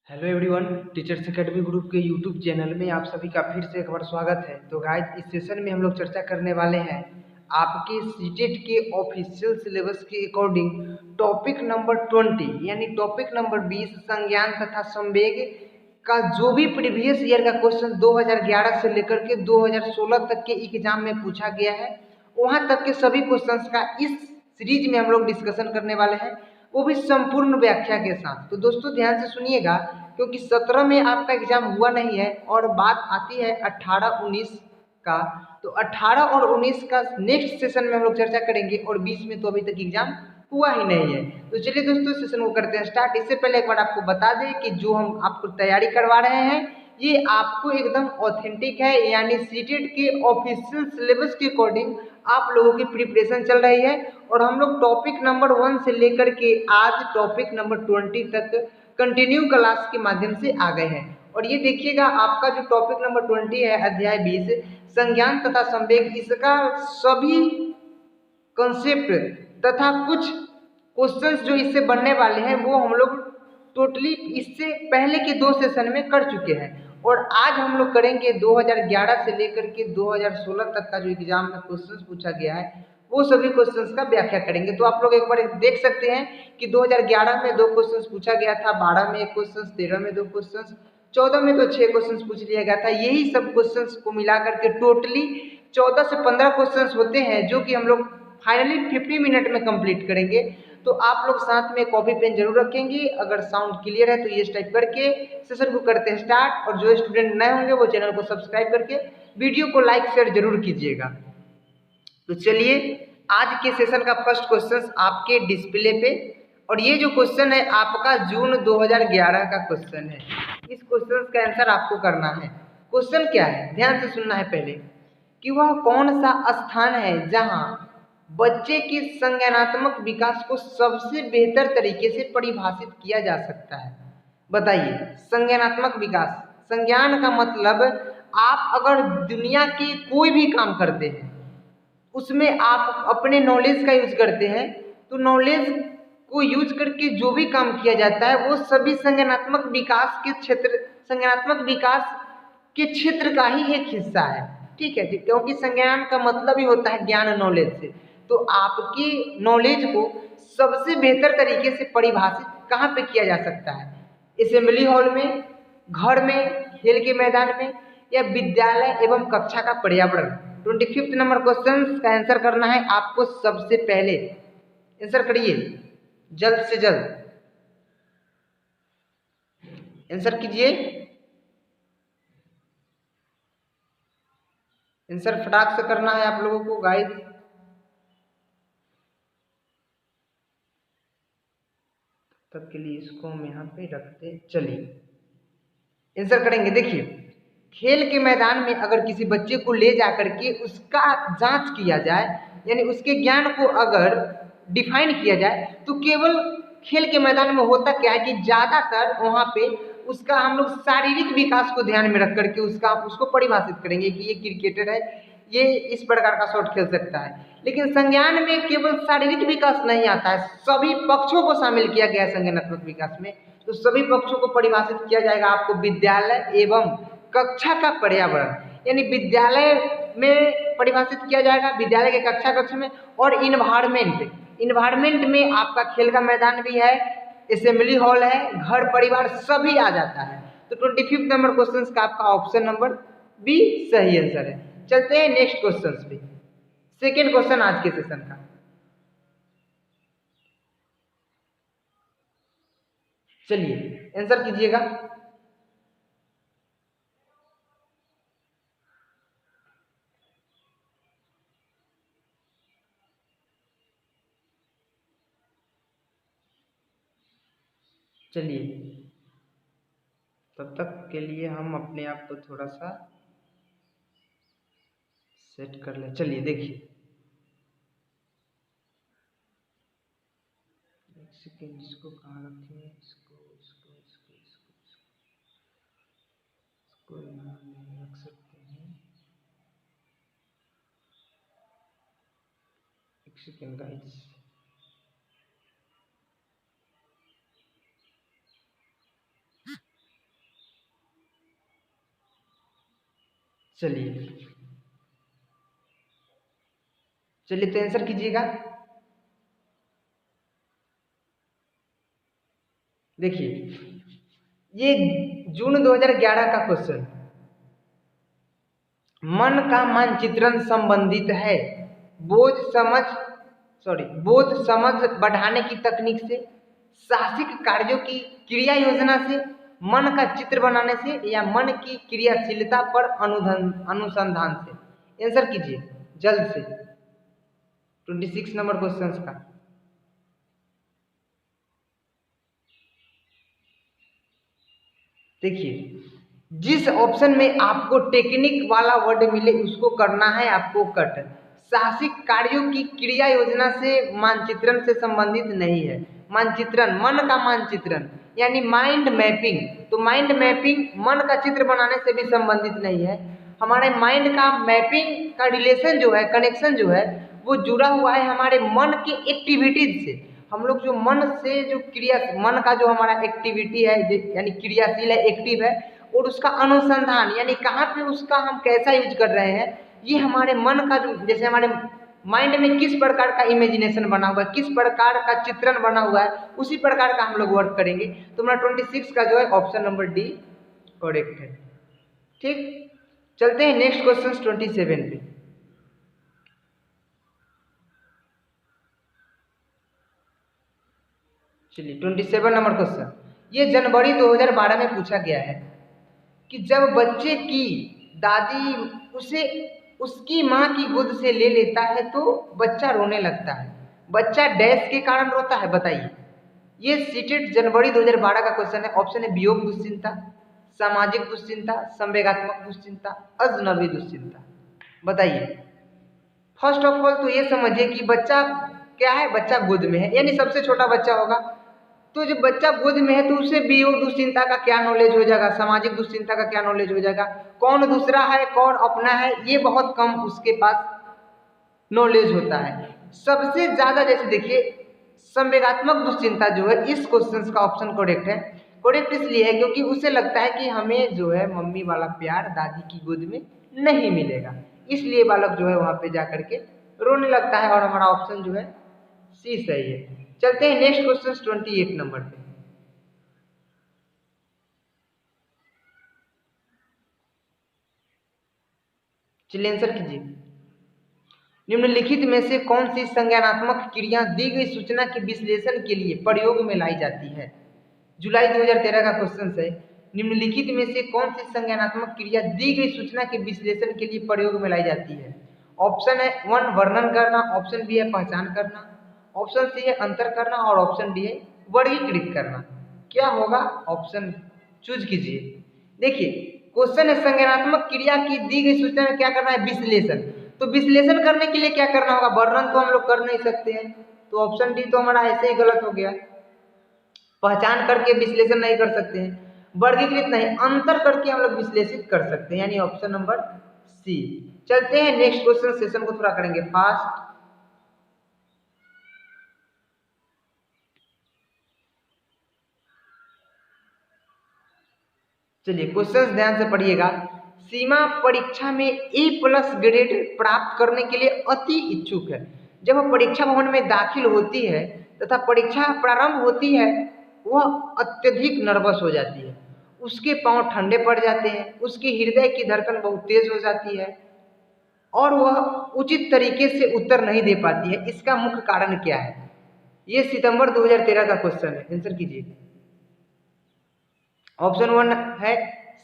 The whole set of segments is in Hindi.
Hello everyone, teachers academy group के यूट्यूब चैनल में आप सभी का फिर से एक बार स्वागत है। तो गाइस, इस सेशन में हम लोग चर्चा करने वाले हैं आपके सीटेट के ऑफिशियल सिलेबस के अकॉर्डिंग टॉपिक नंबर 20 यानी टॉपिक नंबर 20 संज्ञान तथा संवेग का जो भी प्रीवियस ईयर का क्वेश्चन 2011 से लेकर के 2016 तक के एग्जाम में पूछा गया है, वहां तक के सभी क्वेश्चंस का इस सीरीज में हम लोग डिस्कशन करने वाले हैं, वो भी संपूर्ण व्याख्या के साथ। तो दोस्तों ध्यान से सुनिएगा, क्योंकि 17 में आपका एग्जाम हुआ नहीं है और बात आती है 18-19 का। तो 18 और 19 का नेक्स्ट सेशन में हम लोग चर्चा करेंगे और 20 में तो अभी तक एग्जाम हुआ ही नहीं है। तो चलिए दोस्तों, सेशन को करते हैं स्टार्ट। इससे पहले एक बार आपको बता दें कि जो हम आपको तैयारी करवा रहे हैं ये आपको एकदम ऑथेंटिक है, यानी सीटेट के ऑफिशियल सिलेबस के अकॉर्डिंग आप लोगों की प्रिपरेशन चल रही है। और हम लोग टॉपिक नंबर 1 से लेकर के आज टॉपिक नंबर 20 तक कंटिन्यू क्लास के माध्यम से आ गए हैं। और ये देखिएगा, आपका जो टॉपिक नंबर 20 है, अध्याय 20 संज्ञान तथा संवेग, इसका सभी कंसेप्ट तथा कुछ क्वेश्चंस जो इससे बनने वाले हैं वो हम लोग टोटली इससे पहले के 2 सेशन में कर चुके हैं। और आज हम लोग करेंगे 2011 से लेकर के 2016 तक का जो एग्जाम में क्वेश्चंस पूछा गया है वो सभी क्वेश्चंस का व्याख्या करेंगे। तो आप लोग एक बार देख सकते हैं कि 2011 में 2 क्वेश्चंस पूछा गया था, 12 में 1 क्वेश्चन, 13 में 2 क्वेश्चन, 14 में तो 6 क्वेश्चंस पूछ लिया गया था। यही सब क्वेश्चंस को मिलाकर के टोटली 14 से 15 क्वेश्चंस होते हैं, जो कि हम लोग फाइनली 50 मिनट में कंप्लीट करेंगे। तो आप लोग साथ में कॉपी पेन जरूर रखेंगे। अगर साउंड क्लियर है तो ये टाइप करके सेशन को करते हैं स्टार्ट। और जो स्टूडेंट नए होंगे वो चैनल को सब्सक्राइब करके वीडियो को लाइक शेयर जरूर कीजिएगा। तो चलिए, आज के सेशन का फर्स्ट क्वेश्चन आपके डिस्प्ले पे, और ये जो क्वेश्चन है आपका जून 2011 का क्वेश्चन है। इस क्वेश्चन का आंसर आपको करना है। क्वेश्चन क्या है, ध्यान से सुनना है पहले, कि वह कौन सा स्थान है जहां बच्चे के संज्ञानात्मक विकास को सबसे बेहतर तरीके से परिभाषित किया जा सकता है। बताइए, संज्ञानात्मक विकास, संज्ञान का मतलब आप अगर दुनिया के कोई भी काम करते हैं उसमें आप अपने नॉलेज का यूज करते हैं, तो नॉलेज को यूज करके जो भी काम किया जाता है वो सभी संज्ञानात्मक विकास के क्षेत्र, संज्ञानात्मक विकास के क्षेत्र का ही एक हिस्सा है। ठीक है जी, क्योंकि संज्ञान का मतलब ही होता है ज्ञान, नॉलेज से। तो आपकी नॉलेज को सबसे बेहतर तरीके से परिभाषित कहाँ पे किया जा सकता है? असेंबली हॉल में, घर में, खेल के मैदान में, या विद्यालय एवं कक्षा का पर्यावरण। 25 नंबर क्वेश्चन का आंसर करना है आपको। सबसे पहले आंसर करिए, जल्द से जल्द आंसर कीजिए। आंसर फटाक से करना है आप लोगों को गाइस। तब के लिए इसको हम यहाँ पे रखते चलिए। आंसर करेंगे, देखिए, खेल के मैदान में अगर किसी बच्चे को ले जाकर के उसका जांच किया जाए, यानी उसके ज्ञान को अगर डिफाइन किया जाए, तो केवल खेल के मैदान में होता क्या है कि ज्यादातर वहाँ पे उसका हम लोग शारीरिक विकास को ध्यान में रख करके उसको परिभाषित करेंगे कि ये क्रिकेटर है, ये इस प्रकार का शॉट खेल सकता है। लेकिन संज्ञान में केवल शारीरिक विकास नहीं आता है, सभी पक्षों को शामिल किया गया है संज्ञानात्मक विकास में। तो सभी पक्षों को परिभाषित किया जाएगा आपको विद्यालय एवं कक्षा का पर्यावरण, यानी विद्यालय में परिभाषित किया जाएगा, विद्यालय के कक्षा कक्ष में। और इन्वायरमेंट, इन्वायरमेंट में आपका खेल का मैदान भी है, असेंबली हॉल है, घर परिवार सभी आ जाता है। तो 25 नंबर क्वेश्चन का आपका ऑप्शन नंबर बी सही आंसर है। चलते हैं नेक्स्ट क्वेश्चन पे, सेकेंड क्वेश्चन आज के सेशन का। चलिए आंसर कीजिएगा। चलिए, तब तक के लिए हम अपने आप को थोड़ा सा सेट कर लें। चलिए देखिए, एक सेकेंड, इसको कहाँ रखें, इसको इसको इसको इसको इसको यहाँ नहीं रख सकते हैं। एक सेकेंड गाइस, चलिए चलिए तो आंसर कीजिएगा। देखिए ये जून 2011 का क्वेश्चन, मन का मानचित्रण संबंधित है बोझ समझ बढ़ाने की तकनीक से, साहसिक कार्यों की क्रिया योजना से, मन का चित्र बनाने से, या मन की क्रियाशीलता पर अनुसंधान से। आंसर कीजिए जल्द से 26 नंबर क्वेश्चन का। देखिए जिस ऑप्शन में आपको टेक्निक वाला वर्ड मिले उसको करना है आपको कट। साहसिक कार्यों की क्रिया योजना से मानचित्रण से संबंधित नहीं है। मानचित्रण, मन का मानचित्रण यानी माइंड मैपिंग, तो माइंड मैपिंग मन का चित्र बनाने से भी संबंधित नहीं है। हमारे माइंड का मैपिंग का रिलेशन जो है, कनेक्शन जो है, वो जुड़ा हुआ है हमारे मन के एक्टिविटीज से। हम लोग जो मन से जो क्रिया, मन का जो हमारा एक्टिविटी है यानी क्रियाशील है, एक्टिव है, और उसका अनुसंधान यानी कहाँ पे उसका हम कैसा यूज कर रहे हैं, ये हमारे मन का जो, जैसे हमारे माइंड में किस प्रकार का इमेजिनेशन बना हुआ है, किस प्रकार का चित्रण बना हुआ है, उसी प्रकार का हम लोग वर्क करेंगे। तो हमारा 26 का जो है ऑप्शन नंबर डी करेक्ट है। ठीक, चलते हैं नेक्स्ट क्वेश्चन 27 पे। चलिए 27 नंबर क्वेश्चन, ये जनवरी 2012 में पूछा गया है कि जब बच्चे की दादी उसे उसकी माँ की गोद से ले लेता है तो बच्चा रोने लगता है। बच्चा डैश के कारण रोता है, बताइए। ये सीटेट जनवरी 2012 का क्वेश्चन है। ऑप्शन है वियोग दुश्चिंता, सामाजिक दुश्चिंता, संवेगात्मक दुश्चिंता, अजनबी दुश्चिंता। बताइए। फर्स्ट ऑफ ऑल तो ये समझिए कि बच्चा क्या है, बच्चा गोद में है यानी सबसे छोटा बच्चा होगा। तो जब बच्चा गोद में है तो उसे वियोग दुश्चिंता का क्या नॉलेज हो जाएगा, सामाजिक दुश्चिंता का क्या नॉलेज हो जाएगा, कौन दूसरा है कौन अपना है, ये बहुत कम उसके पास नॉलेज होता है। सबसे ज्यादा जैसे देखिए संवेगात्मक दुश्चिंता जो है, इस क्वेश्चन का ऑप्शन करेक्ट है। करेक्ट इसलिए है क्योंकि उसे लगता है कि हमें जो है मम्मी वाला प्यार दादी की गोद में नहीं मिलेगा, इसलिए बालक जो है वहां पे जाकर के रोने लगता है, और हमारा ऑप्शन जो है सी सही है। चलते हैं नेक्स्ट क्वेश्चन 28 नंबर पे। चलिए आंसर कीजिए। निम्नलिखित में से कौन सी संज्ञानात्मक क्रिया दी गई सूचना के विश्लेषण के लिए प्रयोग में लाई जाती है। जुलाई 2013 का क्वेश्चन है। निम्नलिखित में से कौन सी संज्ञानात्मक क्रिया दी गई सूचना के विश्लेषण के लिए प्रयोग में लाई जाती है। ऑप्शन है 1 वर्णन करना, ऑप्शन बी है पहचान करना, ऑप्शन सी है अंतर करना, और ऑप्शन डी है वर्गीकृत करना। क्या होगा, ऑप्शन चूज कीजिए। देखिए क्वेश्चन है संज्ञानात्मक क्रिया की दी गई सूचना में क्या करना है, विश्लेषण। तो विश्लेषण करने के लिए क्या करना होगा, वर्णन तो हम लोग कर नहीं सकते हैं, तो ऑप्शन डी तो हमारा ऐसे ही गलत हो गया। पहचान करके विश्लेषण नहीं कर सकते हैं, वर्गीकृत नहीं, अंतर करके हम लोग विश्लेषित कर सकते हैं, यानी ऑप्शन नंबर सी। चलते हैं नेक्स्ट क्वेश्चन, सेशन को थोड़ा करेंगे फास्ट। चलिए क्वेश्चन ध्यान से पढ़िएगा। सीमा परीक्षा में A+ ग्रेड प्राप्त करने के लिए अति इच्छुक है। जब वह परीक्षा भवन में दाखिल होती है तथा परीक्षा प्रारंभ होती है, वह अत्यधिक नर्वस हो जाती है, उसके पांव ठंडे पड़ जाते हैं, उसके हृदय की धड़कन बहुत तेज हो जाती है, और वह उचित तरीके से उत्तर नहीं दे पाती है। इसका मुख्य कारण क्या है। ये सितंबर 2013 का क्वेश्चन है, आंसर कीजिए। ऑप्शन 1 है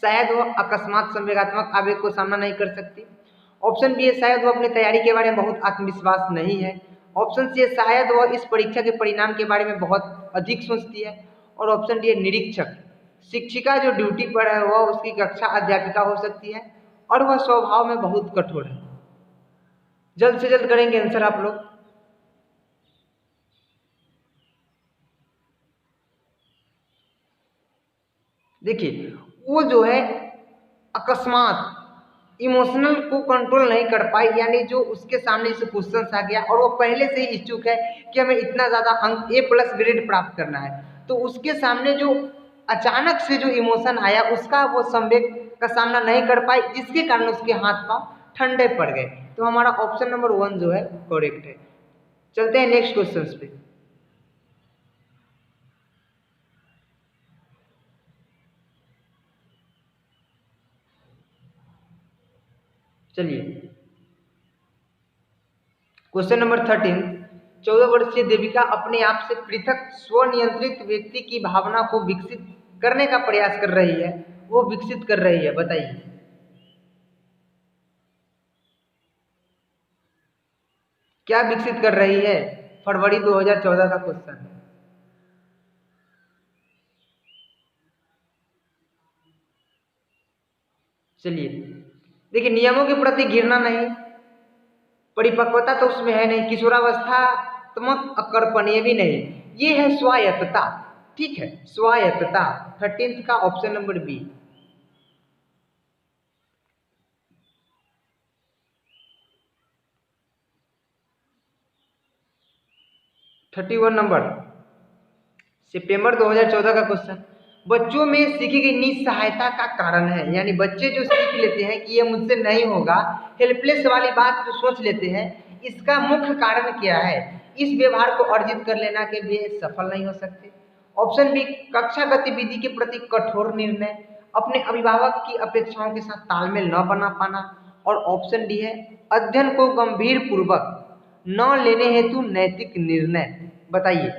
शायद वह अकस्मात संवेगात्मक आवेग को सामना नहीं कर सकती। ऑप्शन बी है शायद वह अपनी तैयारी के बारे में बहुत आत्मविश्वास नहीं है। ऑप्शन सी है शायद वह इस परीक्षा के परिणाम के बारे में बहुत अधिक सोचती है। और ऑप्शन डी है निरीक्षक, शिक्षिका जो ड्यूटी पर है वह उसकी कक्षा अध्यापिका हो सकती है, और वह स्वभाव में बहुत कठोर है। जल्द से जल्द करेंगे आंसर आप लोग। देखिए वो जो है अकस्मात इमोशनल को कंट्रोल नहीं कर पाई, यानी जो उसके सामने जैसे क्वेश्चन आ गया और वो पहले से ही इच्छुक है कि हमें इतना ज़्यादा अंक A+ ग्रेड प्राप्त करना है, तो उसके सामने जो अचानक से जो इमोशन आया उसका वो संवेग का सामना नहीं कर पाई, जिसके कारण उसके हाथ पांव ठंडे पड़ गए। तो हमारा ऑप्शन नंबर 1 जो है करेक्ट है। चलते हैं नेक्स्ट क्वेश्चन पे। चलिए क्वेश्चन नंबर 13। 14 वर्षीय देविका अपने आप से पृथक स्वनियंत्रित व्यक्ति की भावना को विकसित करने का प्रयास कर रही है। वो विकसित कर रही है, बताइए क्या विकसित कर रही है? फरवरी 2014 का क्वेश्चन है। चलिए देखिए, नियमों के प्रति घृणा नहीं, परिपक्वता तो उसमें है नहीं, किशोरावस्थात्मक अकड़पन ये भी नहीं, ये है स्वायत्तता। ठीक है, स्वायत्तता 13th का ऑप्शन नंबर बी। 31 नंबर सितंबर 2014 का क्वेश्चन। बच्चों में सीखी गई निस्सहायता का कारण है, यानी बच्चे जो सीख लेते हैं कि ये मुझसे नहीं होगा, हेल्पलेस वाली बात जो सोच लेते हैं, इसका मुख्य कारण क्या है? इस व्यवहार को अर्जित कर लेना के लिए सफल नहीं हो सकते। ऑप्शन बी कक्षा गतिविधि के प्रति कठोर निर्णय, अपने अभिभावक की अपेक्षाओं के साथ तालमेल न बना पाना, और ऑप्शन डी है अध्ययन को गंभीर पूर्वक न लेने हेतु नैतिक निर्णय। बताइए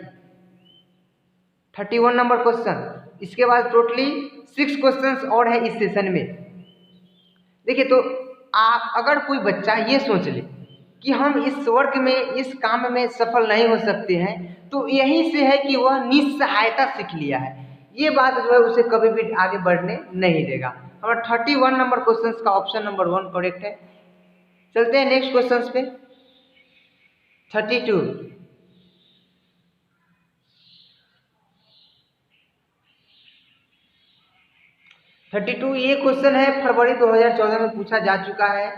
31 नंबर क्वेश्चन। इसके बाद टोटली 6 क्वेश्चंस और है इस सेशन में। देखिए तो आप अगर कोई बच्चा ये सोच ले कि हम इस वर्क में इस काम में सफल नहीं हो सकते हैं, तो यहीं से है कि वह निस्सहायता सीख लिया है। ये बात जो है उसे कभी भी आगे बढ़ने नहीं देगा। हमारा 31 नंबर क्वेश्चन का ऑप्शन नंबर 1 करेक्ट है। चलते हैं नेक्स्ट क्वेश्चन पे। 32 ये क्वेश्चन है, फरवरी 2014 में पूछा जा चुका है।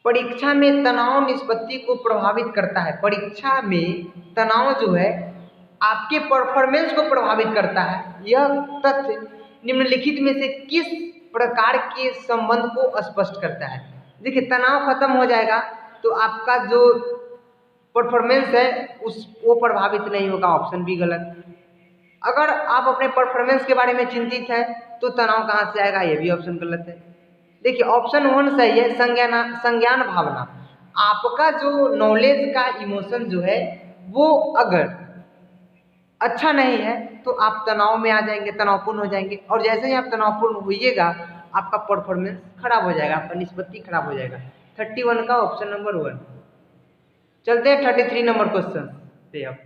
परीक्षा में तनाव निष्पत्ति को प्रभावित करता है। परीक्षा में तनाव जो है आपके परफॉर्मेंस को प्रभावित करता है। यह तथ्य निम्नलिखित में से किस प्रकार के संबंध को स्पष्ट करता है? देखिए तनाव खत्म हो जाएगा तो आपका जो परफॉर्मेंस है वो प्रभावित नहीं होगा। ऑप्शन बी गलत। अगर आप अपने परफॉर्मेंस के बारे में चिंतित है तो तनाव कहाँ से आएगा? ये भी ऑप्शन गलत है। देखिए ऑप्शन 1 सही है, संज्ञान भावना। आपका जो नॉलेज का इमोशन जो है वो अगर अच्छा नहीं है तो आप तनाव में आ जाएंगे, तनावपूर्ण हो जाएंगे, और जैसे ही आप तनावपूर्ण होइएगा आपका परफॉर्मेंस खराब हो जाएगा, आपका निष्पत्ति खराब हो जाएगा। 31 का ऑप्शन नंबर 1। चलते हैं 33 नंबर क्वेश्चन पे। अब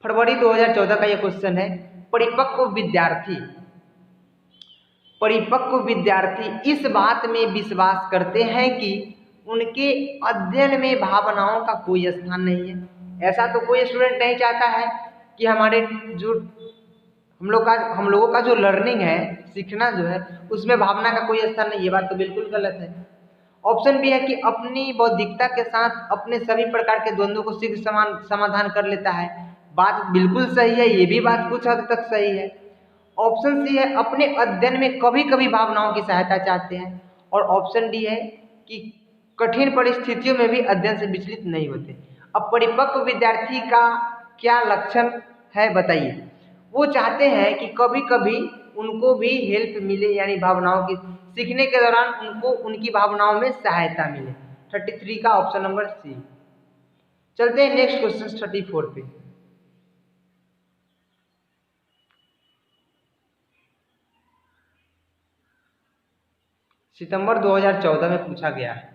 फरवरी 2014 का यह क्वेश्चन है। परिपक्व विद्यार्थी इस बात में विश्वास करते हैं कि उनके अध्ययन में भावनाओं का कोई स्थान नहीं है। ऐसा तो कोई स्टूडेंट नहीं चाहता है कि हमारे जो हम लोगों का जो लर्निंग है, सीखना जो है, उसमें भावना का कोई स्थान नहीं। ये बात तो बिल्कुल गलत है। ऑप्शन बी है कि अपनी बौद्धिकता के साथ अपने सभी प्रकार के द्वंद्वों को शीघ्र समाधान कर लेता है। बात बिल्कुल सही है, ये भी बात कुछ हद तक सही है। ऑप्शन सी है अपने अध्ययन में कभी कभी भावनाओं की सहायता चाहते हैं, और ऑप्शन डी है कि कठिन परिस्थितियों में भी अध्ययन से विचलित नहीं होते। अब परिपक्व विद्यार्थी का क्या लक्षण है बताइए? वो चाहते हैं कि कभी कभी उनको भी हेल्प मिले, यानी भावनाओं की सीखने के दौरान उनको उनकी भावनाओं में सहायता मिले। 33 का ऑप्शन नंबर सी। चलते हैं नेक्स्ट क्वेश्चन 34 पे। सितंबर 2014 में पूछा गया है।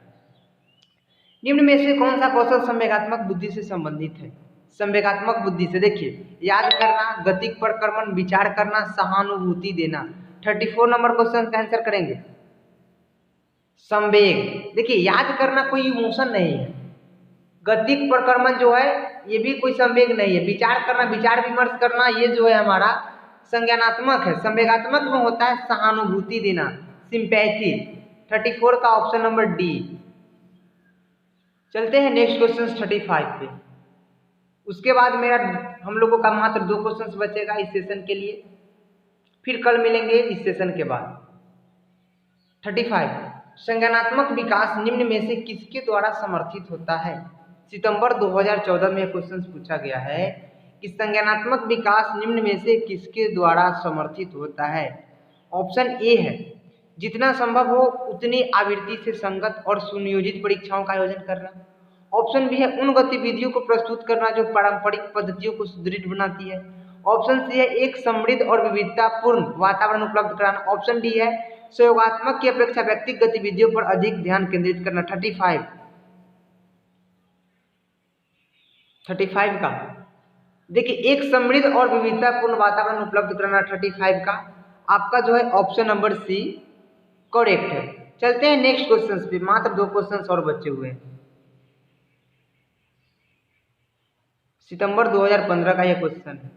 निम्न में से कौन सा कौशल संवेगात्मक बुद्धि से संबंधित है? संवेगात्मक बुद्धि से देखिए, याद करना, गतिक प्रक्रमण, विचार करना, सहानुभूति देना। 34 नंबर क्वेश्चन का आंसर करेंगे संवेग। देखिए याद करना कोई इमोशन नहीं है, गतिक प्रक्रमण जो है ये भी कोई संवेग नहीं है, विचार करना, विचार विमर्श करना, ये जो है हमारा संज्ञानात्मक है। संवेगात्मक में होता है सहानुभूति देना, सिंपैथी। 34 का ऑप्शन नंबर डी। चलते हैं नेक्स्ट क्वेश्चन 35 पे। उसके बाद मेरा हम लोगों का मात्र 2 क्वेश्चंस बचेगा इस सेशन के लिए। फिर कल मिलेंगे इस सेशन के बाद। 35 संज्ञानात्मक विकास निम्न में से किसके द्वारा समर्थित होता है? सितंबर 2014 में क्वेश्चन पूछा गया है कि संज्ञानात्मक विकास निम्न में से किसके द्वारा समर्थित होता है? ऑप्शन ए है जितना संभव हो उतनी आवृत्ति से संगत और सुनियोजित परीक्षाओं का आयोजन करना। ऑप्शन बी है उन गतिविधियों को प्रस्तुत करना जो पारंपरिक पद्धतियों को सुदृढ़ बनाती है। ऑप्शन सी है एक समृद्ध और विविधतापूर्ण वातावरण उपलब्ध कराना। ऑप्शन डी है सहयोगात्मक की अपेक्षा व्यक्तिगत गतिविधियों पर अधिक ध्यान केंद्रित करना। 35 का देखिए, एक समृद्ध और विविधतापूर्ण वातावरण उपलब्ध कराना 35 का आपका जो है ऑप्शन नंबर सी करेक्ट है। चलते हैं नेक्स्ट क्वेश्चन पे, मात्र 2 क्वेश्चन और बचे हुए हैं। सितंबर 2015 का यह क्वेश्चन है।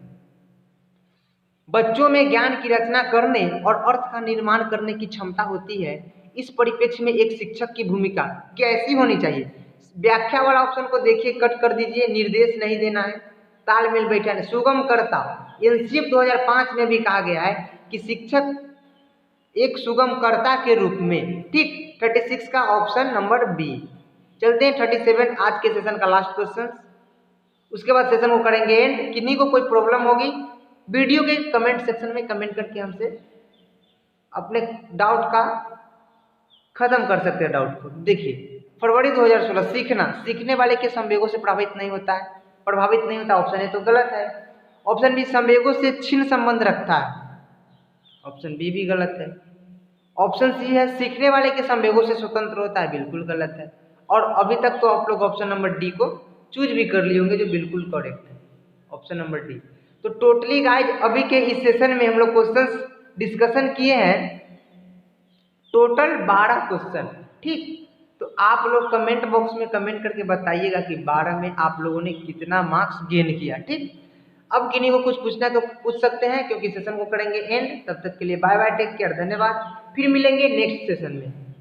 बच्चों में ज्ञान की रचना करने और अर्थ का निर्माण करने की क्षमता होती है। इस परिप्रेक्ष्य में एक शिक्षक की भूमिका कैसी होनी चाहिए? व्याख्या वाला ऑप्शन को देखिए, कट कर दीजिए, निर्देश नहीं देना है, तालमेल बैठाना। सुगमकर्ता एनसीएफ 2005 में भी कहा गया है कि शिक्षक एक सुगमकर्ता के रूप में। ठीक, 36 का ऑप्शन नंबर बी। चलते हैं 37 आज के सेशन का लास्ट क्वेश्चन। उसके बाद सेशन को करेंगे एंड। किन्हीं को कोई प्रॉब्लम होगी वीडियो के कमेंट सेक्शन में कमेंट करके हमसे अपने डाउट का खत्म कर सकते हैं डाउट को। देखिए, फरवरी 2016 सीखने वाले के संवेगों से प्रभावित नहीं होता है। ऑप्शन ए तो गलत है। ऑप्शन बी संवेगों से छिन्न संबंध रखता है। ऑप्शन बी भी गलत है। ऑप्शन सी है सीखने वाले के संवेगों से स्वतंत्र होता है, बिल्कुल गलत है। और अभी तक तो आप लोग ऑप्शन नंबर डी को चूज भी कर लिए होंगे, जो बिल्कुल करेक्ट है, ऑप्शन नंबर डी। तो टोटली गाइज अभी के इस सेशन में हम लोग क्वेश्चंस डिस्कशन किए हैं टोटल 12 क्वेश्चन। ठीक, तो आप लोग कमेंट बॉक्स में कमेंट करके बताइएगा कि 12 में आप लोगों ने कितना मार्क्स गेन किया। ठीक, अब किन्हीं को कुछ पूछना है तो पूछ सकते हैं, क्योंकि सेशन को करेंगे एंड। तब तक के लिए बाय बाय, टेक केयर, धन्यवाद। फिर मिलेंगे नेक्स्ट सेशन में।